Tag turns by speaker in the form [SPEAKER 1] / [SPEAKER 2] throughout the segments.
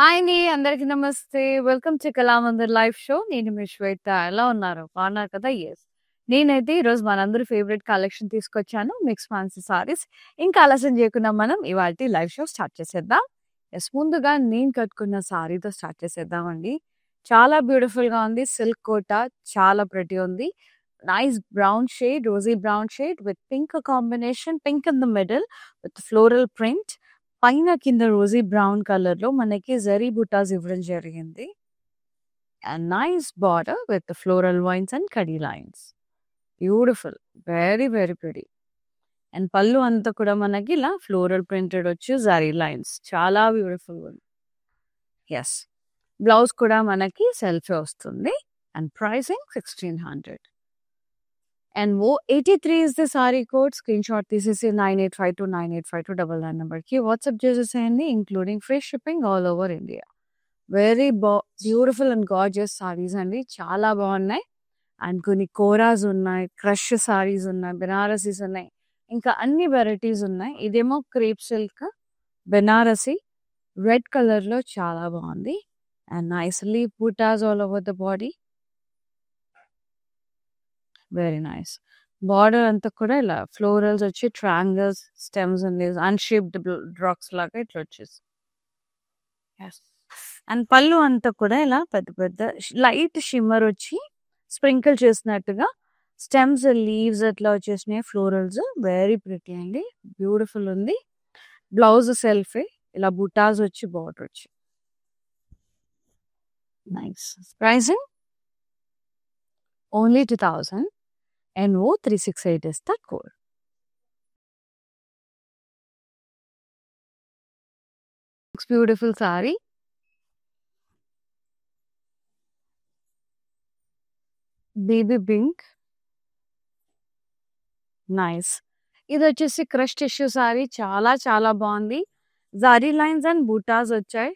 [SPEAKER 1] Hi అండి. అందరికి నమస్తే. Welcome to Kalamandir live show. నేను మీ శ్వేత. ఎలా ఉన్నారు? బాగున్నారు కదా? యెస్. నేనైతే ఈరోజు మనందరి ఫేవరెట్ కలెక్షన్ తీసుకొచ్చాను. Mix fancy saris. ఇంకా ఆలస్యం చేయకుండా మనం ఇవాల్టి లైవ్ షో స్టార్ట్ చేసేద్దాం. యెస్. ముందుగా నేను కట్టుకున్న సారీతో స్టార్ట్ చేసేద్దామండి. చాలా బ్యూటిఫుల్‌గా ఉంది. సిల్క్ కోట చాలా ప్రెటీ ఉంది. Nice brown shade, Rosie brown shade with pink combination. Pink in the middle with floral print. పైన కింద రోజీ బ్రౌన్ కలర్‌లో మనకి జరీ బుటాస్ ఇవ్వడం జరిగింది. And nice border with floral vines and khadi lines. Beautiful. Very, very pretty. And పళ్ళు అంతా కూడా మనకి ఇలా ఫ్లోరల్ ప్రింటెడ్ వచ్చి జరీ లైన్స్. చాలా బ్యూటిఫుల్‌గా ఉంది. యెస్. బ్లౌజ్ కూడా మనకి సెల్ఫే వస్తుంది. And pricing 1600. And 83 is the saree code. Screenshot తీసేసి 9852985299 నెంబర్కి వాట్సాప్ చేసేసేయండి. Including free shipping all over India. Very beautiful and gorgeous saris అండి. చాలా బాగున్నాయి. అండ్ కొన్ని కోరాస్ ఉన్నాయి, క్రష్ సారీస్ ఉన్నాయి, బెనారసీస్ ఉన్నాయి, ఇంకా అన్ని వెరైటీస్ ఉన్నాయి. ఇదేమో క్రేప్ సిల్క్ బెనారసీ రెడ్ కలర్లో చాలా బాగుంది. And nicely buttas all over the body. Very nice. Border అంతా కూడా ఇలా ఫ్లోరల్స్ వచ్చి ట్రయాంగిల్స్, స్టెమ్స్ అండ్ అన్షేప్డ్ డ్రాక్స్ లాగా ఇట్లా వచ్చేసి. అండ్ పళ్ళు అంతా కూడా ఇలా పెద్ద పెద్ద లైట్ షిమ్మర్ వచ్చి స్ప్రింకిల్ చేసినట్టుగా స్టెమ్స్, లీవ్స్ అట్లా వచ్చేసినాయి ఫ్లోరల్స్. వెరీ ప్రిటీ అండి. బ్యూటిఫుల్ ఉంది. బ్లౌజ్ సెల్ఫే ఇలా బుటాస్ వచ్చి బార్డర్ వచ్చి. Nice. Pricing only 2000. NO 368 is the code. It's beautiful saree. Baby pink. Nice. ఇది వచ్చేసి క్రష్ టిష్యూ సారీ. చాలా చాలా బాగుంది. జరీ లైన్స్ అండ్ బూటాస్ వచ్చాయి.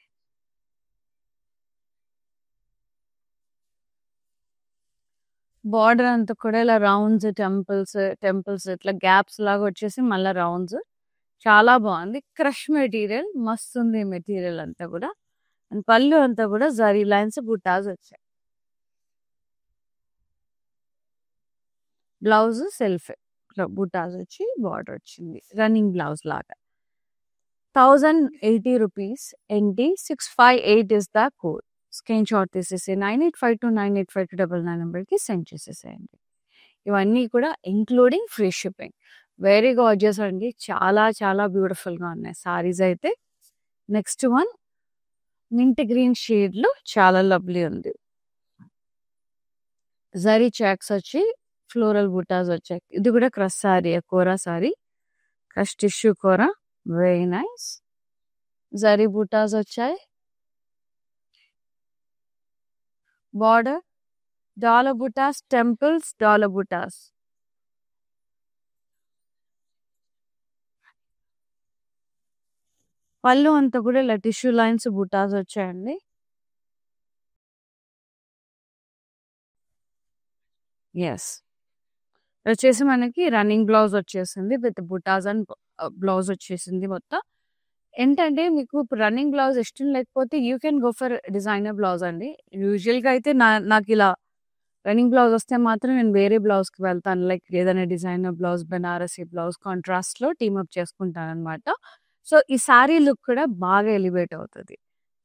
[SPEAKER 1] బార్డర్ అంతా కూడా ఇలా రౌండ్స్, టెంపుల్స్ ఇట్లా గ్యాప్స్ లాగా వచ్చేసి మళ్ళీ రౌండ్స్. చాలా బాగుంది. క్రష్ మెటీరియల్ మస్తు ఉంది. మెటీరియల్ అంతా కూడా. అండ్ పళ్ళు అంతా కూడా జరీ లైన్స్, బూటాస్ వచ్చాయి. బ్లౌజ్ సెల్ఫ్ బూటాస్ వచ్చి బార్డర్ వచ్చింది. రన్నింగ్ బ్లౌజ్ లాగా. 1080 rupees. ND 658 is the code. Screen shot తీసేసి 9852985299 నెంబర్కి సెండ్ చేసేసేయండి. ఇవన్నీ కూడా including free shipping. Very gorgeous అండి. చాలా చాలా బ్యూటిఫుల్గా ఉన్నాయి సారీస్ అయితే. నెక్స్ట్ వన్ మింట్ గ్రీన్ షేడ్లో చాలా లవ్లీ ఉంది. జరీ చాక్స్ వచ్చి ఫ్లోరల్ బూటాస్ వచ్చాయి. ఇది కూడా crush sari, kora sari, crush tissue kora. Very nice. Zari butas వచ్చాయి. Border dollar butas, temples, dollar butas. పళ్ళు అంతా కూడా ఇలా టిష్యూ లైన్స్, బూటాస్ వచ్చాయండి. ఎస్. వచ్చేసి మనకి రన్నింగ్ బ్లౌజ్ వచ్చేసింది విత్ బుటాస్ అండ్ బ్లౌజ్ వచ్చేసింది మొత్తం. ఏంటంటే మీకు రన్నింగ్ బ్లౌజ్ ఇష్టం లేకపోతే you can go for designer blouse అండి. యూజువల్గా అయితే నాకు ఇలా రన్నింగ్ బ్లౌజ్ వస్తే మాత్రం నేను వేరే బ్లౌజ్కి వెళ్తాను. లైక్ ఏదైనా డిజైనర్ బ్లౌజ్, బెనారసీ బ్లౌజ్ కాంట్రాస్ట్లో టీమప్ చేసుకుంటాను అనమాట. సో ఈ శారీ లుక్ కూడా బాగా ఎలివేట్ అవుతుంది.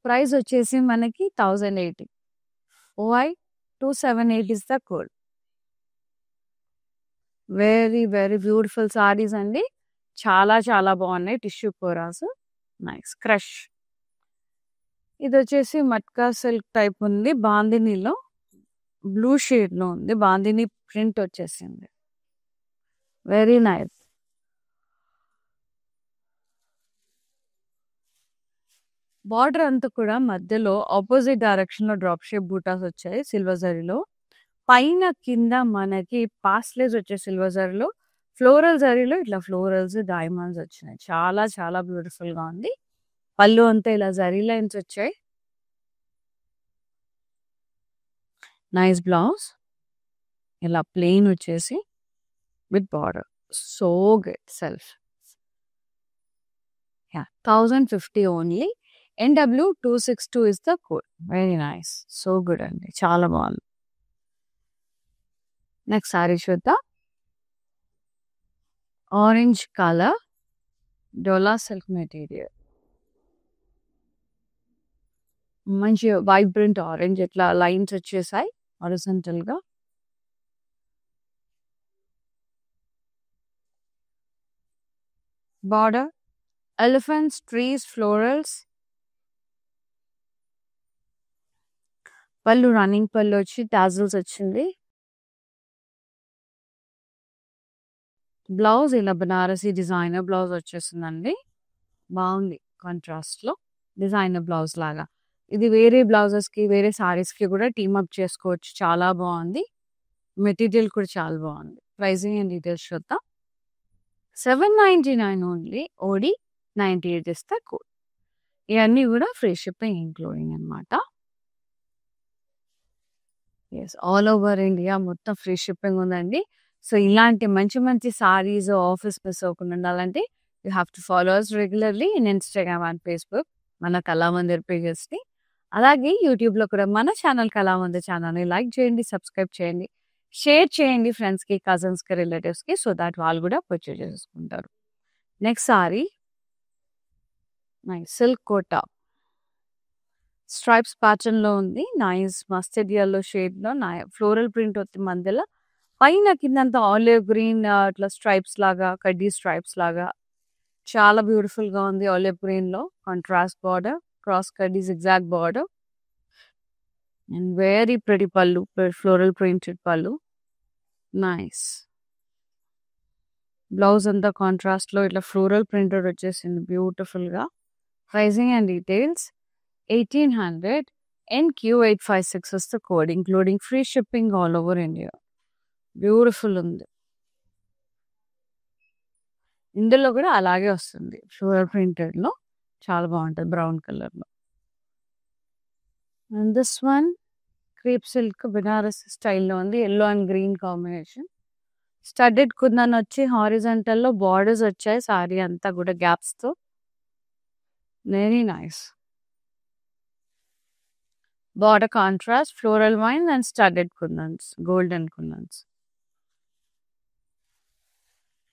[SPEAKER 1] ప్రైస్ వచ్చేసి మనకి 1080. OI 278 is the code. Very very beautiful saris అండి. చాలా చాలా బాగున్నాయి. టిష్యూ కోరాస్. నైస్. క్రష్. ఇది వచ్చేసి మట్కా సిల్క్ టైప్ ఉంది. బాందినీలో బ్లూ షేడ్లో ఉంది. బాందిని ప్రింట్ వచ్చేసింది. Very nice. బార్డర్ అంతా కూడా మధ్యలో ఆపోజిట్ డైరెక్షన్లో డ్రాప్ షేప్ బూటాస్ వచ్చాయి సిల్వర్ జరీలో. పైన కింద మనకి పాస్లేస్ వచ్చే సిల్వర్ జరీలో, ఫ్లోరల్ జరీలో ఇట్లా ఫ్లోరల్స్, డైమండ్స్ వచ్చినాయి. చాలా చాలా బ్యూటిఫుల్గా ఉంది. పళ్ళు అంతా ఇలా జరీ లైన్స్ వచ్చాయి. Nice blouse. ఇలా ప్లెయిన్ వచ్చేసి with border. So good. Self. 1050 only. NW262 is the code. Very nice. So good అండి. చాలా బాగుంది. నెక్స్ట్ సారీ చూద్దాం. ఆరెంజ్ కలర్ డోలా సిల్క్ మెటీరియల్. మంచి వైబ్రెంట్ ఆరెంజ్ ఇట్లా లైన్స్ వచ్చేసాయి హారిజాంటల్ గా. Border elephants, trees, florals. పళ్ళు రన్నింగ్ పళ్ళు వచ్చి టాజిల్స్ వచ్చింది. బ్లౌజ్ ఇలా బనారసి డిజైనర్ బ్లౌజ్ వచ్చేసిందండి. బాగుంది కాంట్రాస్ట్ లో డిజైనర్ బ్లౌజ్ లాగా. ఇది వేరే బ్లౌజెస్ కి వేరే సారీస్ కి కూడా టీమ్ అప్ చేసుకోవచ్చు. చాలా బాగుంది. మెటీరియల్ కూడా చాలా బాగుంది. ప్రైసింగ్ అండ్ డీటెయిల్స్ చూద్దాం. 799 ఓన్లీ. ఓడి 98 ఇస్తే కోడ్. ఇవన్నీ కూడా ఫ్రీ షిప్పింగ్ ఇంక్లూడింగ్ అనమాట. ఎస్, ఆల్ ఓవర్ ఇండియా మొత్తం ఫ్రీ షిప్పింగ్ ఉందండి. సో ఇలాంటి మంచి మంచి సారీస్ ఆఫర్స్ మిస్ అవ్వకుండా ఉండాలంటే you have to follow us regularly in Instagram and Facebook మన కళామందిర్ పేజెస్ని. అలాగే యూట్యూబ్లో కూడా మన ఛానల్ కళామందిర్ ఛానల్ని లైక్ చేయండి, సబ్స్క్రైబ్ చేయండి, షేర్ చేయండి ఫ్రెండ్స్కి, కజిన్స్కి, రిలేటివ్స్కి. సో దాట్ వాళ్ళు కూడా పర్చేజ్ చేసుకుంటారు. Next sari nice silk Kota stripes pattern లో ఉంది. నైస్ మస్టర్డ్ యెల్లో షేడ్ లో ఫ్లోరల్ ప్రింట్ వస్తుంది మధ్యలో. పైన కిందంతా ఆలివ్ గ్రీన్ అట్లా స్ట్రైప్స్ లాగా, కడ్డీ స్ట్రైప్స్ లాగా చాలా బ్యూటిఫుల్ గా ఉంది. ఆలివ్ గ్రీన్ లో కాంట్రాస్ట్ బార్డర్, క్రాస్ కడ్డీ exact border and very pretty పళ్ళు, ఫ్లోరల్ ప్రింటెడ్ పళ్ళు. నైస్ బ్లౌజ్ అంతా కాంట్రాస్ట్ లో ఇట్లా ఫ్లోరల్ ప్రింటెడ్ వచ్చేసింది బ్యూటిఫుల్ గా. Pricing and details 1800 NQ856 is the code, including free shipping all over India. Beautiful ఉంది. ఇందులో కూడా అలాగే వస్తుంది ఫ్లోరల్ ప్రింటెడ్ లో. చాలా బాగుంటుంది బ్రౌన్ కలర్ లో. And this one crepe silk Banaras స్టైల్లో ఉంది. Yellow and green combination. Studded kundan వచ్చి హారిజాంటల్ లో బార్డర్స్ వచ్చాయి సారీ అంతా కూడా గ్యాప్స్ తో. Very nice. Border contrast, floral vine and studded kundans, golden kundans.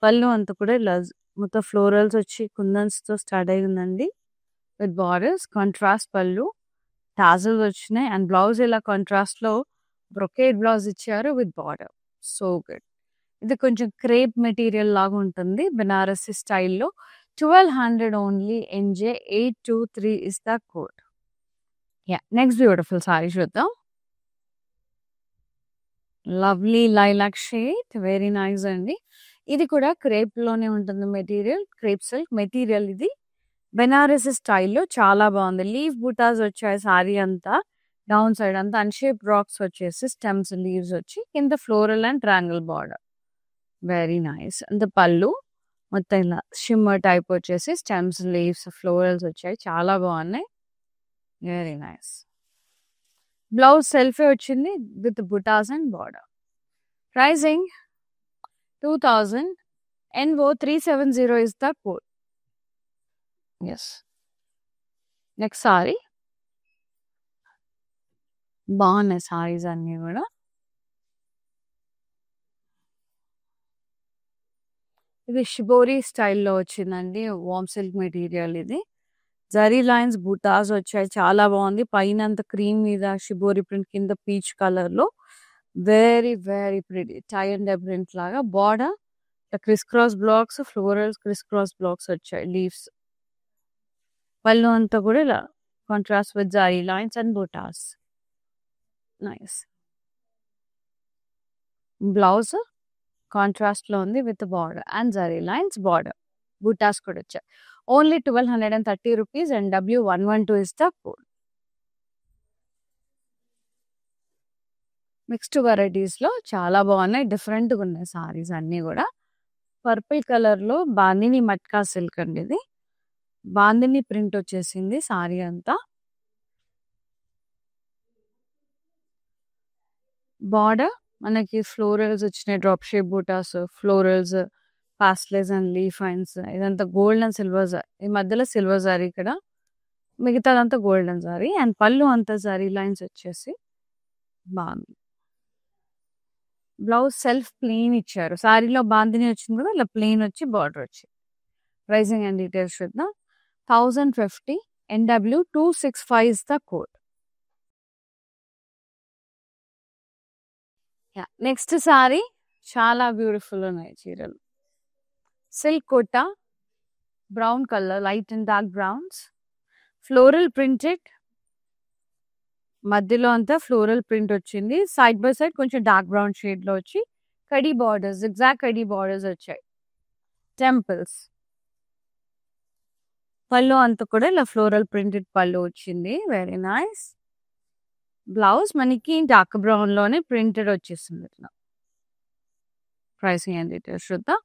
[SPEAKER 1] పళ్ళు అంతా కూడా ఇలా మొత్తం ఫ్లోరల్స్ వచ్చి కుందన్స్ తో స్టార్ట్ అయి ఉందండి. విత్ బార్డర్స్, కాంట్రాస్ట్ పళ్ళు, టాజల్స్ వచ్చినాయి. అండ్ బ్లౌజ్ ఇలా కాంట్రాస్ట్ లో బ్రొకేడ్ బ్లౌజ్ ఇచ్చారు విత్ బార్డర్. So good. ఇది కొంచెం క్రేప్ మెటీరియల్ లాగా ఉంటుంది బనారసి స్టైల్లో. 1200 only. NJ823 is the code. Yeah, next beautiful sari చూద్దాం. Lovely lilac shade, very nice అండి. ఇది కూడా క్రేప్ లోనే ఉంటుంది మెటీరియల్, క్రేప్ సిల్క్ మెటీరియల్. ఇది బెనారసి స్టైల్లో చాలా బాగుంది. లీవ్ బూటాస్ వచ్చాయి సారీ అంతా. డౌన్ సైడ్ అంతా అన్షేప్ రాక్స్ వచ్చేసి స్టెమ్స్ లీవ్స్ వచ్చి కింద floral and triangle border. Very nice. అంత పళ్ళు మొత్తం ఇలా షిమ్మర్ టైప్ వచ్చేసి స్టెమ్స్, లీవ్స్, ఫ్లోరల్స్ వచ్చాయి. చాలా బాగున్నాయి. Very nice. బ్లౌజ్ సెల్ఫే వచ్చింది with butas and border. Pricing 2000. NO370 is the code. Yes. Next sari. బాగున్నాయి సారీస్ అన్నీ కూడా. ఇది షిబోరి స్టైల్లో వచ్చిందండి. వామ్ సిల్క్ మెటీరియల్ ఇది. జరీ లైన్స్ బూటాస్ వచ్చాయి. చాలా బాగుంది. పైన అంత క్రీమ్ మీద షిబోరి ప్రింట్, కింద పీచ్ కలర్ లో very very pretty tie and dye print లాగా. Border criss cross blocks, florals criss cross blocks వచ్చాయి, లీవ్స్. పళ్ళు అంతా కూడా ఇలా contrast with zari lines and butas. Nice. Blouse contrast లో ఉంది with border and zari lines, border butas కూడా వచ్చాయి. Only 1230 rupees. NW112 is the code. Mixed varieties లో చాలా బాగున్నాయి. డిఫరెంట్ గా ఉన్నాయి సారీస్ అన్ని కూడా. పర్పుల్ కలర్ లో బాందిని మట్కా సిల్క్ అండి. ఇది బాందిని ప్రింట్ వచ్చేసింది సారీ అంతా. బార్డర్ మనకి ఫ్లోరల్స్ వచ్చినాయి, drop shape butas, florals, pastels and leaf lines. ఇదంతా గోల్డ్ అండ్ సిల్వర్. ఈ మధ్యలో సిల్వర్ జారీ ఇక్కడ మిగతాదంతా గోల్డెన్ సారీ అండ్ పళ్ళు అంతా సారీ లైన్స్ వచ్చేసి బాగుంది. బ్లౌజ్ సెల్ఫ్ ప్లెయిన్ ఇచ్చారు. సారీలో బాందిని వచ్చింది కూడా ఇలా ప్లెయిన్ వచ్చి బార్డర్ వచ్చి. ప్రైసింగ్ అండ్ డీటెయిల్స్ చూద్దాం. 1050 NW 265 is the code. Next sari చాలా బ్యూటిఫుల్ ఉన్నాయి చీరలు. Silk Kota brown colour, light and dark browns, floral printed, మధ్యలో అంతా ఫ్లోరల్ ప్రింట్ వచ్చింది. సైడ్ బై సైడ్ కొంచెం డార్క్ బ్రౌన్ షేడ్ లో వచ్చి కడీ బార్డర్స్, ఎగ్జాక్ట్ కడీ బార్డర్స్ వచ్చాయి. టెంపుల్స్ పళ్ళు అంతా కూడా ఇలా ఫ్లోరల్ ప్రింటెడ్ పళ్ళు వచ్చింది. Very nice. బ్లౌజ్ మనకి డార్క్ బ్రౌన్ లోనే ప్రింటెడ్ వచ్చేసింది ఇట్లా. ప్రైసింగ్ అండ్ డీటెయిల్స్ చూద్దాం.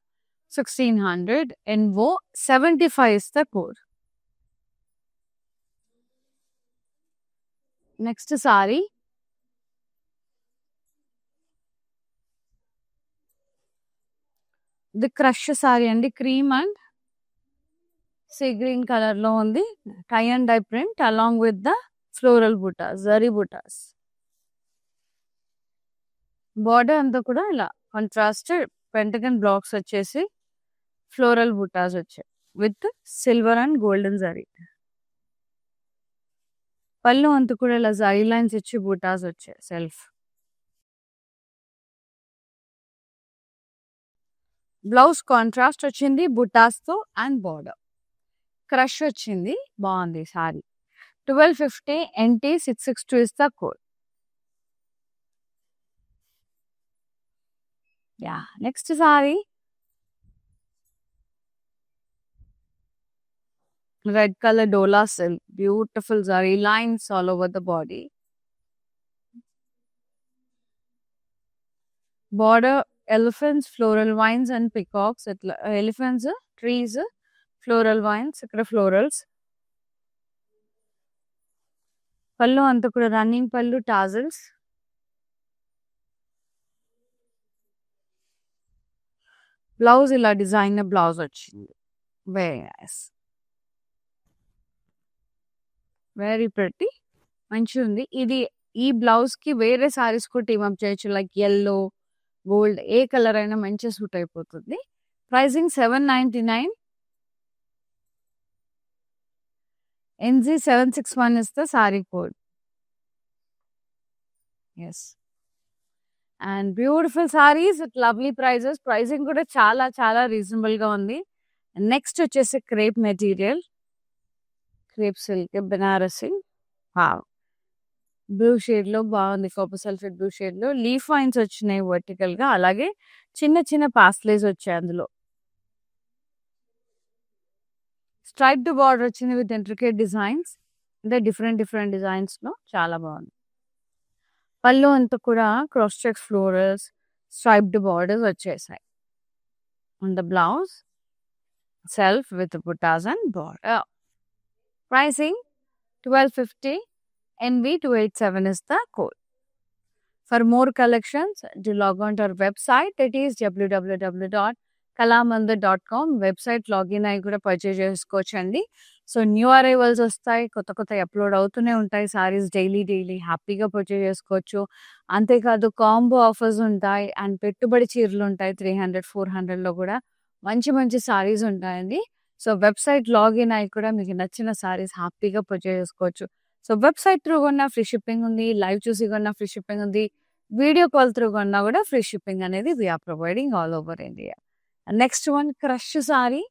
[SPEAKER 1] 1600 NO 75 is the code. Next sari ఇది క్రష్ సారీ అండి. Cream and sea green colour లో ఉంది. Tie and dye print along with the floral butas, zari butas. Border అంతా కూడా ఇలా కాంట్రాస్టెడ్ పెంటగన్ బ్లాక్స్ వచ్చేసి ఫ్లోరల్ బుటాస్ వచ్చాయి with silver and golden zari. పళ్ళు అంతా కూడా ఇలా జరీ లైన్స్ ఇచ్చి బుటాస్ వచ్చాయి సెల్ఫ్. బ్లౌజ్ కాంట్రాస్ట్ వచ్చింది బుటాస్ తో అండ్ బార్డర్. క్రష్ వచ్చింది, బాగుంది sorry. 1250 NT 662 is the code. Next sorry red colour dola silk, beautiful zari lines all over the body. Border elephants, floral vines and peacocks. ఇట్లా ఎలిఫెంట్స్, ట్రీస్, ఫ్లోరల్ వైన్స్, ఇక్కడ florals. పళ్ళు అంతా కూడా running పళ్ళు, tassels. Blouse ఇలా designer blouse వచ్చింది. Very nice, very pretty, మంచిగా ఉంది. ఇది ఈ బ్లౌజ్ కి వేరే సారీస్ కూడా టీమ్ అప్ చేయొచ్చు. లైక్ ఎల్లో, గోల్డ్, ఏ కలర్ అయినా మంచిగా సూట్ అయిపోతుంది. Pricing 799. NZ 761 is the saree code. Yes. And beautiful sarees with lovely prices. Pricing కూడా చాలా చాలా రీజనబుల్ గా ఉంది. నెక్స్ట్ వచ్చేసి crepe material, crepe silk, Banarasi. Blue shade లో బాగుంది, కాపర్ సల్ఫేట్ బ్లూ షేడ్ లో. లీఫ్ వైన్స్ వచ్చినాయి వర్టికల్ గా, అలాగే చిన్న చిన్న పాస్లేస్ వచ్చాయి అందులో. స్ట్రైప్డ్ బార్డర్ వచ్చింది విత్ ఇంట్రికేట్ డిజైన్స్. అంటే డిఫరెంట్ డిఫరెంట్ డిజైన్స్ లో చాలా బాగుంది. పళ్ళు అంతా కూడా cross checks, florals, striped borders వచ్చేసాయి. And the blouse self with butas and border. Pricing 1250. NV 287 is the code. For more collections, do log on to our website. It is www.kalamandir.com. Website login అయ్యి కూడా purchase చేసుకోవచ్చండి. So new arrivals వస్తాయి, కొత్త కొత్త upload అవుతూనే ఉంటాయి saris. Daily హ్యాపీగా purchase చేసుకోవచ్చు. అంతేకాదు కాంబో ఆఫర్స్ ఉంటాయి అండ్ పెట్టుబడి చీరలు ఉంటాయి. 300, 400లో కూడా మంచి మంచి సారీస్ ఉంటాయండి. సో వెబ్సైట్ లాగిన్ అయ్యి కూడా మీకు నచ్చిన సారీస్ హ్యాపీగా పర్చేజ్ చేసుకోవచ్చు. సో వెబ్సైట్ త్రూ కొన్నా ఫ్రీ షిప్పింగ్ ఉంది, లైవ్ చూసి కొన్నా ఫ్రీ షిప్పింగ్ ఉంది, వీడియో కాల్ త్రూ కొన్నా కూడా ఫ్రీ షిప్పింగ్ అనేది we are providing all over India. Next one crush sari.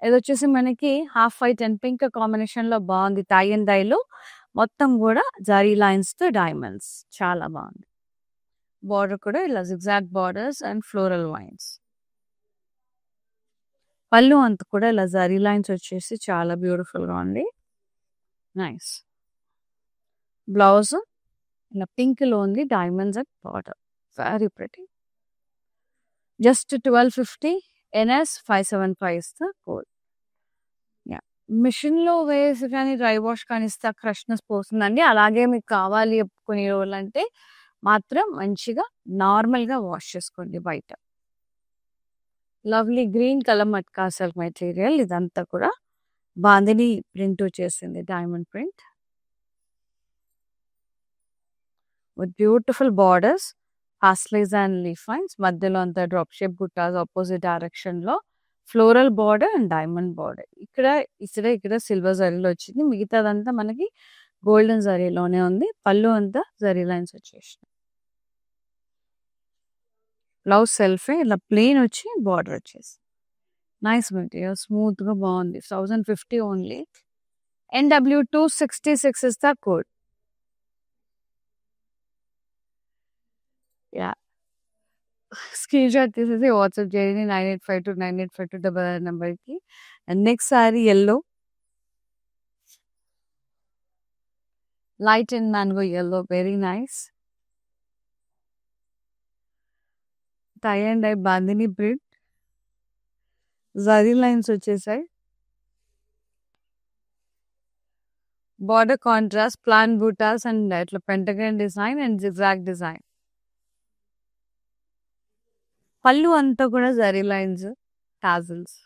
[SPEAKER 1] ఇది వచ్చేసి మనకి half white and pink combination లో బాగుంది. టై అండ్ డైలో మొత్తం కూడా జరీ లైన్స్ తో డైమండ్స్, చాలా బాగుంది. బార్డర్ కూడా ఇలా zigzag borders and floral wines. పళ్ళు అంతా కూడా ఇలా జరీ లైన్స్ వచ్చేసి చాలా బ్యూటిఫుల్ గా ఉంది. నైస్. బ్లౌజ్ ఇలా పింక్ లో ఉంది, diamonds and border, very pretty. Just 1250. NS 575 is the code. Machine లో వేసి కానీ డ్రై వాష్ కానీ ఇస్తే క్రష్నెస్ పోతుందండి. అలాగే మీకు కావాలి కొన్ని రోజులు అంటే మాత్రం మంచిగా నార్మల్ గా వాష్ చేసుకోండి బయట. Lovely green colour matka silk material ఇదంతా కూడా. బాందిని ప్రింట్ వచ్చేసింది, diamond print with beautiful borders, paisleys and leaf lines, మధ్యలో అంతా drop shape butas, opposite direction లో floral border and diamond border. ఇక్కడ సిల్వర్ జరీలో వచ్చింది, మిగతాదంతా మనకి గోల్డెన్ జరీలోనే ఉంది. పళ్ళు అంతా జరీ లైన్స్ వచ్చేసినాయి. బ్లౌజ్ సెల్ఫే ఇలా ప్లెయిన్ వచ్చి బార్డర్ వచ్చేసి నైస్ మెటీరియల్, స్మూత్ గా బాగుంది. 1050 only. NW266 is the code. Yeah. Screenshot తీసేసి వాట్సాప్ చేయండి 98529852 నెంబర్కి. And next sari yellow, light and mango yellow, very nice. Tie and dye bandhani print, zari lines వచ్చేసాయి. Border contrast, plain butas and ఇట్లా pentagon design and zigzag design. పళ్ళు అంతా కూడా zari lines, tassels.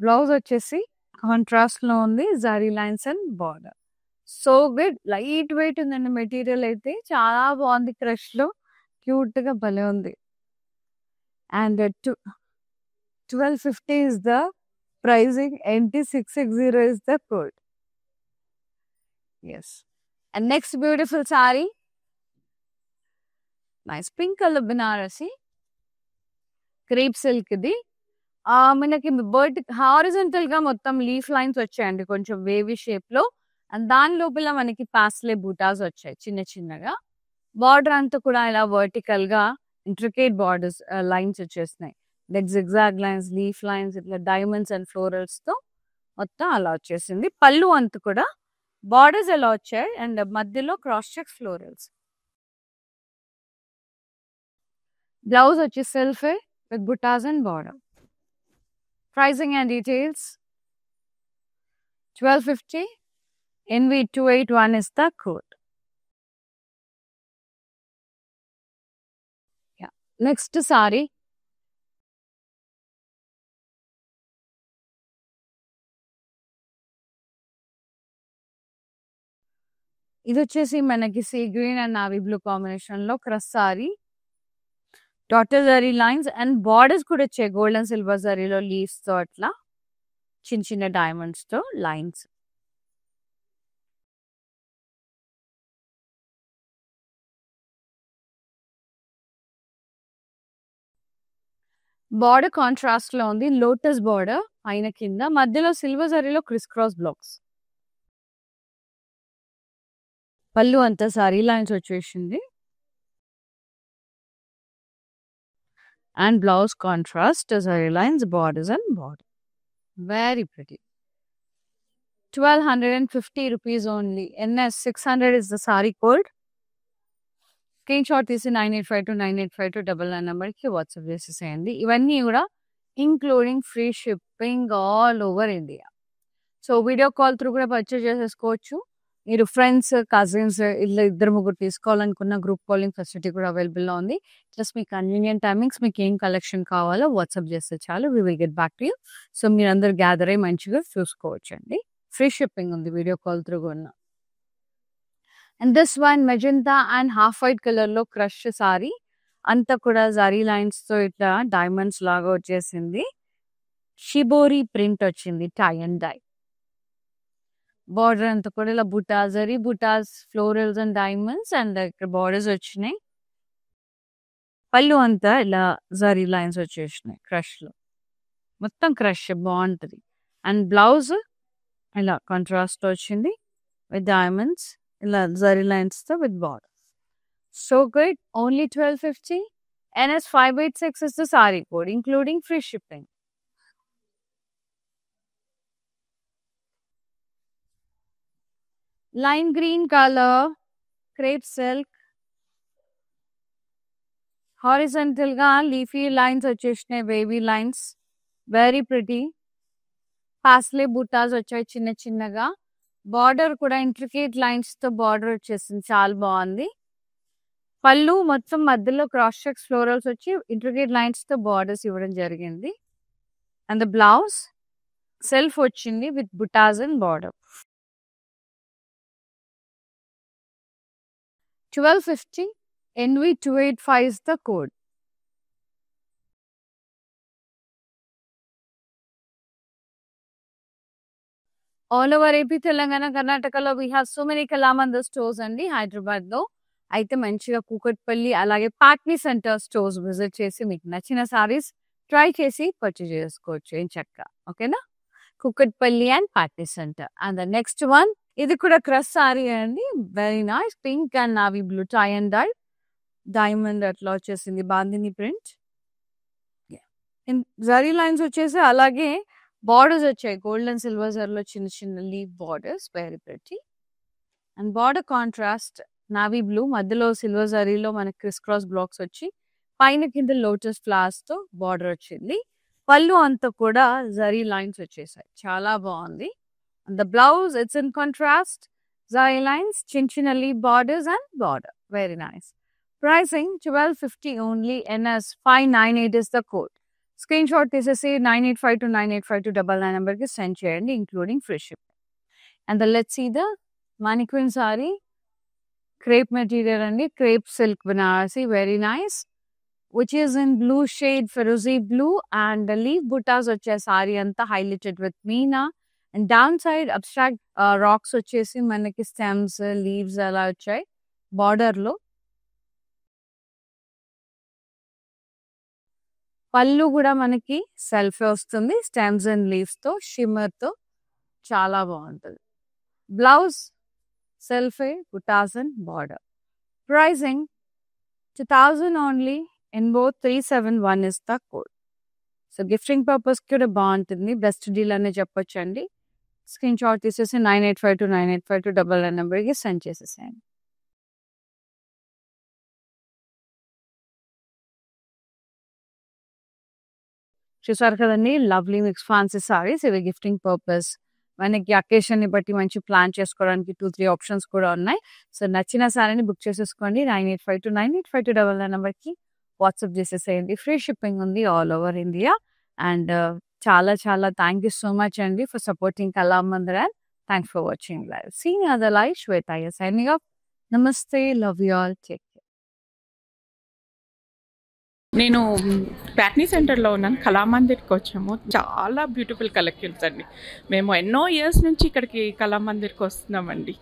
[SPEAKER 1] Blouse వచ్చేసి contrast లో ఉంది, zari lines and border. So good, light weight ఉందండి material అయితే, చాలా బాగుంది. క్రష్ లో క్యూట్ గా భలే ఉంది. And 1250 is the pricing, NT660 is the code. Yes. And next beautiful saree, nice pink color Banarasi, crepe silk ఇది. మనకి బర్డ్ హారిజంటల్ గా మొత్తం లీఫ్ లైన్స్ వచ్చాయండి, కొంచెం వేవీ షేప్ లో. అండ్ దాని లోపల మనకి పాస్లే బూటాస్ వచ్చాయి చిన్న చిన్నగా. బార్డర్ అంతా కూడా ఇలా వర్టికల్ గా ఇంట్రికేట్ బార్డర్స్ లైన్స్ వచ్చేసినాయి. Like zigzag lines, leaf lines, ఇట్లా డైమండ్స్ అండ్ ఫ్లోరల్స్ తో మొత్తం అలా వచ్చేసింది. పళ్ళు అంతా కూడా బార్డర్స్ ఎలా వచ్చాయి అండ్ మధ్యలో క్రాస్ చెక్ ఫ్లోరల్స్. బ్లౌజ్ వచ్చి self with butas and border. Pricing and details, 1250, NV281 is the code. Yeah. Next saree, ఇది వచ్చేసి మనకి sea green and navy blue combination లో క్రష్ సారీ. డాటర్ జరీ లైన్స్ అండ్ బార్డర్స్ కూడా వచ్చాయి గోల్డ్ అండ్ సిల్వర్ జరీలో leaves తో, అట్లా చిన్న చిన్న డైమండ్స్ తో లైన్స్. బార్డర్ కాంట్రాస్ట్ లో ఉంది, లోటస్ బార్డర్ పైన కింద, మధ్యలో సిల్వర్ జరీలో క్రిస్ క్రాస్ బ్లాక్స్. పళ్ళు అంతా సారీ లైన్స్ వచ్చేసింది. And blouse contrast, zari lines, borders and border. Very pretty. 1250 rupees only. NS 600 is the saree code. Screenshot తీసి 98529852 నెంబర్కి వాట్సాప్ చేసేసేయండి. ఇవన్నీ కూడా including free shipping all over India. So video call through కూడా purchase చేసేసుకోవచ్చు. మీరు friends, cousins ఇలా ఇద్దరు ముగ్గురు తీసుకోవాలనుకున్న గ్రూప్ కాలింగ్ ఫెసిలిటీ కూడా అవైలబుల్లో ఉంది. ప్లస్ మీ కన్వీనియంట్ టైమింగ్స్, మీకు ఏం కలెక్షన్ కావాలో వాట్సాప్ చేస్తే చాలు, we will get back to you. So మీరు అందరు గ్యాదర్ అయ్యి మంచిగా చూసుకోవచ్చు అండి. ఫ్రీ షిప్పింగ్ ఉంది వీడియో కాల్ త్రూ కూడా. And this one magenta and half white colour లో క్రష్ సారీ, అంతా కూడా జరీ లైన్స్ తో ఇట్లా డైమండ్స్ లాగా వచ్చేసింది. షిబోరి ప్రింట్ వచ్చింది, టై అండ్ డై. బార్డర్ అంతా కూడా ఇలా బుటాస్, జరీ బుటాస్, ఫ్లోరల్స్ అండ్ డైమండ్స్ అండ్ ఇక్కడ బార్డర్స్ వచ్చినాయి. పళ్ళు అంతా ఇలా జరీ లైన్స్ వచ్చేసినాయి క్రష్ లో, మొత్తం క్రష్ బాగుంటది. అండ్ బ్లౌజ్ ఇలా కాంట్రాస్ట్ వచ్చింది విత్ డైమండ్స్, ఇలా జరీ లైన్స్ తో with border. So good, only 1250. NS 586 is the saree code, including free shipping. Lime green color, crepe silk, horizontal ga leafy lines వచ్చేసినాయి, wavy lines, very pretty. Paisley butas వచ్చాయి చిన్న చిన్నగా. Border కూడా intricate lines తో border వచ్చేసింది, చాలా బాగుంది. పళ్ళు మొత్తం మధ్యలో క్రాస్ చెక్స్ ఫ్లోరల్స్ వచ్చి ఇంట్రికేట్ లైన్స్ తో బార్డర్స్ ఇవ్వడం జరిగింది. అండ్ ద బ్లౌజ్ సెల్ఫ్ వచ్చింది with butas and border. 1250 NV285 is the code. All over AP, Telangana, Karnataka, we have so many Kalamandir stores andi Hyderabad lo. అయితే మంచిగా కూకట్పల్లి అలాగే Patny centre stores visit చేసి మీకు నచ్చిన సారీస్ ట్రై చేసి పర్చేజ్ చేసుకోవచ్చు ఏం చక్క. ఓకేనా? Kukatpally and Patny centre. And the next one, ఇది కూడా క్రష్ సారీ అండి. Very nice pink and navy blue tie and dye diamond అట్లా వచ్చేసింది బాందిని ప్రింట్. జరీ లైన్స్ వచ్చేసి అలాగే బార్డర్స్ వచ్చాయి గోల్డ్ అండ్ సిల్వర్ జరీలో చిన్న చిన్న leaf borders, very pretty. And border contrast navy blue, మధ్యలో సిల్వర్ జరీలో మనకి క్రిస్ క్రాస్ బ్లాక్స్ వచ్చి పైన కింద లోటస్ ఫ్లవర్స్ తో బార్డర్ వచ్చింది. పళ్ళు అంతా కూడా జరీ లైన్స్ వచ్చేసాయి, చాలా బాగుంది. And the blouse it's in contrast zari lines, చిన్న చిన్న leaf borders and border, very nice. Pricing 1250 only. NS 598 is the code. Screenshot తీసేసి 9852985299 నెంబర్కి సెండ్ చేయండి including free ship. And let's see the mannequin sari. Crepe material అండి, crepe silk Banarasi, very nice, which is in blue shade, ఫెరోజీ blue. And leaf butas వచ్చే సారీ అంతా highlighted with meena. And down side abstract racks వచ్చేసి మనకి stems leaves అలా వచ్చాయి border లో. పళ్ళు కూడా మనకి సెల్ఫ్ వస్తుంది స్టెమ్స్ అండ్ లీవ్స్ తో షిమ్మర్ తో, చాలా బాగుంటుంది. బ్లౌజ్ సెల్ఫే butas and border. Pricing 2000 only. N B 371 is the code. So gifting purpose కూడా బాగుంటుంది, బెస్ట్ డీల్ అనే చెప్పొచ్చు అండి. స్క్రీన్ షాట్ తీసేసి 9852985299 నెంబర్కి సెండ్ చేసేసేయండి. చూసారు కదండి, లవ్లీ మిక్స్ ఫ్యాన్సీ సారీస్. ఇవి గిఫ్టింగ్ పర్పస్, మనకి అకేషన్ ని బట్టి మంచి ప్లాన్ చేసుకోవడానికి 2-3 ఆప్షన్స్ కూడా ఉన్నాయి. సో నచ్చిన సారీని బుక్ చేసేసుకోండి. 9852985299 నెంబర్కి వాట్సాప్ చేసేసేయండి. ఫ్రీ షిప్పింగ్ ఉంది ఆల్ ఓవర్ ఇండియా. అండ్ చాలా చాలా థ్యాంక్ యూ సో మచ్ అండి for supporting Kalamandir and thanks for watching live. Seeing other live, Shweta signing off. నమస్తే, love you all, take care.
[SPEAKER 2] నేను ప్యాట్నీ సెంటర్లో ఉన్నాను, కళామందిర్కి వచ్చాము. చాలా బ్యూటిఫుల్ కలెక్షన్స్ అండి. మేము ఎన్నో ఇయర్స్ నుంచి ఇక్కడికి కళామందిర్కి వస్తున్నామండి.